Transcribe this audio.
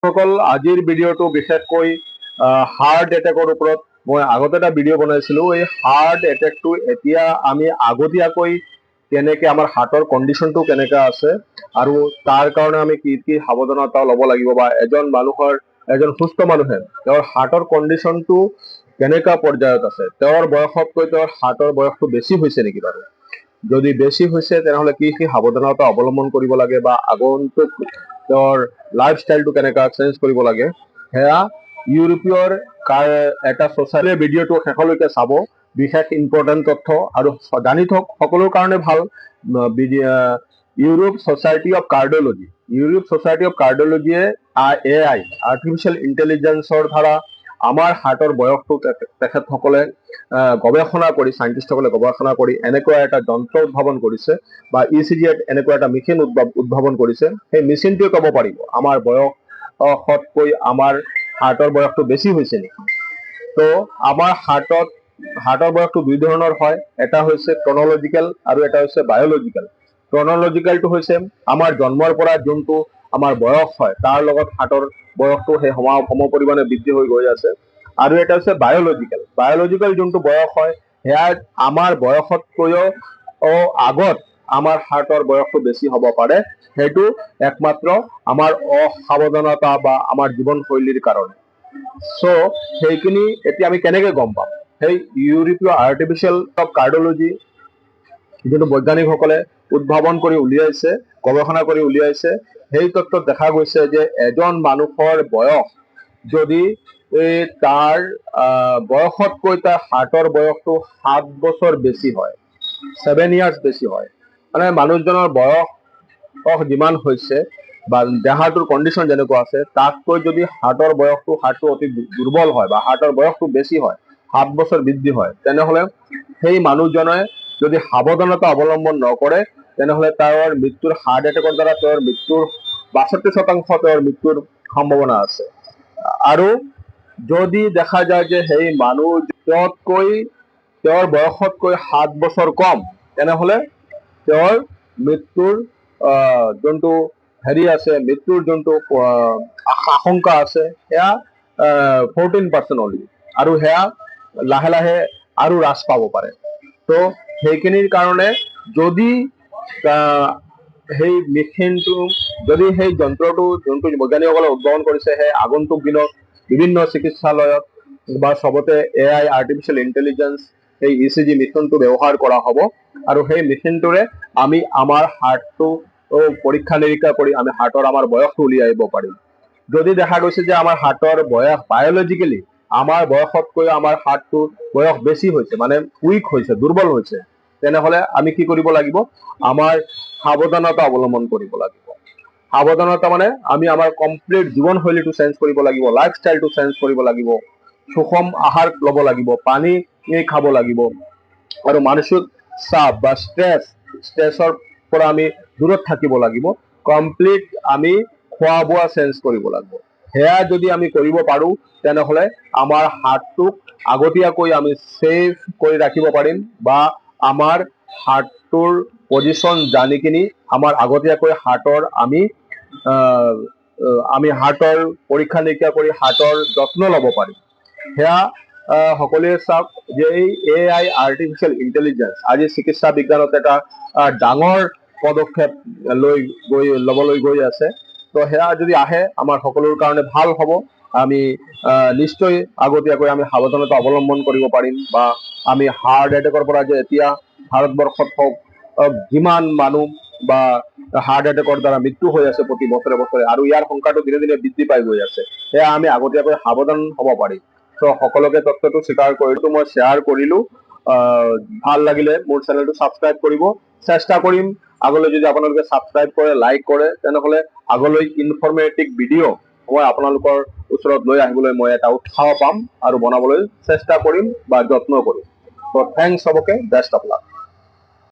সকল আজিৰ ভিডিঅ'টো বিশেষকৈ হাৰ্ট এটেকৰ ওপৰত মই আগতে এটা ভিডিঅ' বনাইছিলো। এই হাৰ্ট এটেকটো এতিয়া আমি আগতীয়াকৈ কেনেকে আমাৰ হাৰ্টৰ কণ্ডিশ্যনটো কেনেকা আছে আৰু তাৰ কাৰণে আমি কি কি সাৱধানতা ল'ব লাগিব, বা এজন সুস্থ মানুহে তেওঁৰ হাৰ্টৰ কণ্ডিশ্যনটো কেনেকা পৰ্যায়ত আছে, তেওঁৰ বয়সতকৈ তেওঁৰ হাৰ্টৰ বয়সটো বেছি হৈছে নেকি বাৰু, যদি বেছি হৈছে তেনেহলে কি কি সাৱধানতা অৱলম্বন কৰিব লাগে, বা আগন্তুক তেওঁৰ লাইফষ্টাইলটো কেনেকা চেঞ্জ কৰিব লাগে, সেয়া ইউৰোপীয়ৰ এটা ছ'চাইটিৰ ভিডিঅ'টো শেষলৈকে চাব। বিশেষ ইম্পৰ্টেণ্ট তথ্য আৰু জানি থওক, সকলোৰ কাৰণে ভাল। ইউৰোপ ছ'চাইটি অফ কাৰ্ডিঅ'লজিয়ে AI আৰ্টিফিচিয়েল ইণ্টেলিজেন্সৰ দ্বাৰা আমাৰ হাৰ্টৰ বয়সটো তেখেতসকলে গৱেষণা কৰি, চাইণ্টিষ্টসকলে গৱেষণা কৰি এনেকুৱা এটা যন্ত্ৰ উদ্ভাৱন কৰিছে, বা ECG এনেকুৱা এটা মেচিন উদ্ভাৱন কৰিছে। সেই মেচিনটোৱে ক'ব পাৰিব আমাৰ বয়সতকৈ আমাৰ হাৰ্টৰ বয়সটো বেছি হৈছে নেকি। তো আমাৰ হাৰ্টৰ বয়সটো দুই ধৰণৰ হয়, এটা হৈছে ক্ৰনলজিকেল আৰু এটা হৈছে বায়'লজিকেল। ক্ৰনলজিকেলটো হৈছে আমাৰ জন্মৰ পৰা যোনটো আমাৰ বয়স হয় তাৰ লগত হাৰ্টৰ বয়সটো সেই সম পৰিমাণে বৃদ্ধি হৈ গৈ আছে। আৰু এটা হৈছে বায়'লজিকেল যোনটো বয়স হয় সেয়া আমাৰ বয়সতকৈও আগত আমাৰ হাৰ্টৰ বয়সটো বেছি হ'ব পাৰে। সেইটো একমাত্ৰ আমাৰ অসাৱধানতা বা আমাৰ জীৱনশৈলীৰ কাৰণে। চ' সেইখিনি এতিয়া আমি কেনেকে গম পাম? সেই ইউৰোপীয় আৰ্টিফিচিয়েল অফ কাৰ্ডিঅ'লজি যোনটো বৈজ্ঞানিকসকলে উদ্ভাৱন কৰি উলিয়াইছে, গৱেষণা কৰি উলিয়াইছে, সেই তত্ত্বত দেখা গৈছে যে এজন মানুহৰ বয়স যদি তাৰ বয়সতকৈ তাৰ হাৰ্টৰ বয়সটো 7 বছৰ বেছি হয়, 7 years বেছি হয়, মানে মানুহজনৰ বয়স যিমান হৈছে বা দেহাটোৰ কণ্ডিশ্যন যেনেকুৱা আছে তাতকৈ যদি হাৰ্টটো অতি দুৰ্বল হয় বা হাৰ্টৰ বয়সটো বেছি হয়, 7 বছৰ বৃদ্ধি হয়, তেনেহলে সেই মানুহজনে যদি সাৱধানতা অৱলম্বন নকৰে তেনেহলে তেওঁৰ মৃত্যুৰ, হাৰ্ট এটেকৰ দ্বাৰা তেওঁৰ মৃত্যুৰ 62% তেওঁৰ মৃত্যুৰ সম্ভাৱনা আছে। আৰু যদি দেখা যায় যে সেই তেওঁৰ বয়সতকৈ 7 বছৰ কম, তেনেহলে তেওঁৰ মৃত্যুৰ যোনটো মৃত্যুৰ যোনটো আশংকা আছে সেয়া 14% অনলি, আৰু সেয়া লাহে লাহে আৰু হ্ৰাস পাব পাৰে। তো সেইখিনিৰ কাৰণে যদি সেই মেচিনটো, যদি সেই যন্ত্ৰটো যোনটো বৈজ্ঞানিকসকলে উদ্ভাৱন কৰিছে সেই আগন্তুক দিনত বিভিন্ন চিকিৎসালয়ত বা চবতে AI আৰ্টিফিচিয়েল ইণ্টেলিজেন্স সেই ECG মেচিনটো ব্যৱহাৰ কৰা হ'ব, আৰু সেই মেচিনটোৰে আমি আমাৰ হাৰ্টটো পৰীক্ষা নিৰীক্ষা কৰি আমি হাৰ্টৰ আমাৰ বয়সটো উলিয়াই আহিব পাৰিম। যদি দেখা গৈছে যে আমাৰ হাৰ্টৰ বয়স বায়'লজিকেলি আমাৰ বয়সতকৈ আমাৰ হাৰ্টটোৰ বয়স বেছি হৈছে, মানে উইক হৈছে, দুৰ্বল হৈছে, তেনেহলে আমি কি কৰিব লাগিব? আমাৰ সাৱধানতা অৱলম্বন কৰিব লাগিব। সাৱধানতা মানে আমি আমাৰ কমপ্লিট জীৱনশৈলীটো চেঞ্জ কৰিব লাগিব, লাইফষ্টাইলটো চেঞ্জ কৰিব লাগিব, সুষম আহাৰ ল'ব লাগিব, পানী খাব লাগিব, আৰু মানসিক চাপ বা ষ্ট্ৰেছৰ পৰা আমি দূৰত থাকিব লাগিব। কমপ্লিট আমি খোৱা বোৱা চেঞ্জ কৰিব লাগিব। সেয়া যদি আমি কৰিব পাৰো তেনেহলে আমাৰ হাৰ্টটোক আগতীয়াকৈ আমি ছেভ কৰি ৰাখিব পাৰিম, বা আমাৰ হাৰ্টটোৰ পজিশ্যন জানি কিনি আমাৰ আগতীয়াকৈ হাৰ্টৰ আমি হাৰ্টৰ পৰীক্ষা নিৰীক্ষা কৰি হাৰ্টৰ যত্ন ল'ব পাৰিম। সেয়া সকলোৱে চাওক যে এই AI আৰ্টিফিচিয়েল ইণ্টেলিজেন্স আজি চিকিৎসা বিজ্ঞানত এটা ডাঙৰ পদক্ষেপ ল'বলৈ গৈ আছে। তো সেয়া যদি আহে আমাৰ সকলোৰ কাৰণে ভাল হ'ব। আমি নিশ্চয় আগতীয়াকৈ আমি সাৱধানতা অৱলম্বন কৰিব পাৰিম, বা আমি হাৰ্ট এটেকৰ পৰা যে এতিয়া ভাৰতবৰ্ষত হওক যিমান মানুহ বা হাৰ্ট এটেকৰ দ্বাৰা মৃত্যু হৈ আছে প্ৰতি বছৰে বছৰে, আৰু ইয়াৰ সংখ্যাটো দিনে দিনে বৃদ্ধি পাই গৈ আছে, সেয়া আমি আগতীয়াকৈ সাৱধান হ'ব পাৰিম। তো সকলোকে তথ্যটো মই শ্বেয়াৰ কৰিলো। ভাল লাগিলে মোৰ চেনেলটো ছাবস্ক্ৰাইব কৰিব। চেষ্টা কৰিম আগলৈ, যদি আপোনালোকে ছাবস্ক্ৰাইব কৰে, লাইক কৰে, তেনেহলে আগলৈ ইনফৰমেটিভ ভিডিঅ' মই আপোনালোকৰ ওচৰত লৈ আহিবলৈ মই এটা উৎসাহ পাম আৰু বনাবলৈ চেষ্টা কৰিম বা যত্ন কৰিম। তো থেংকছ চবকে, বেষ্ট অফ লাক।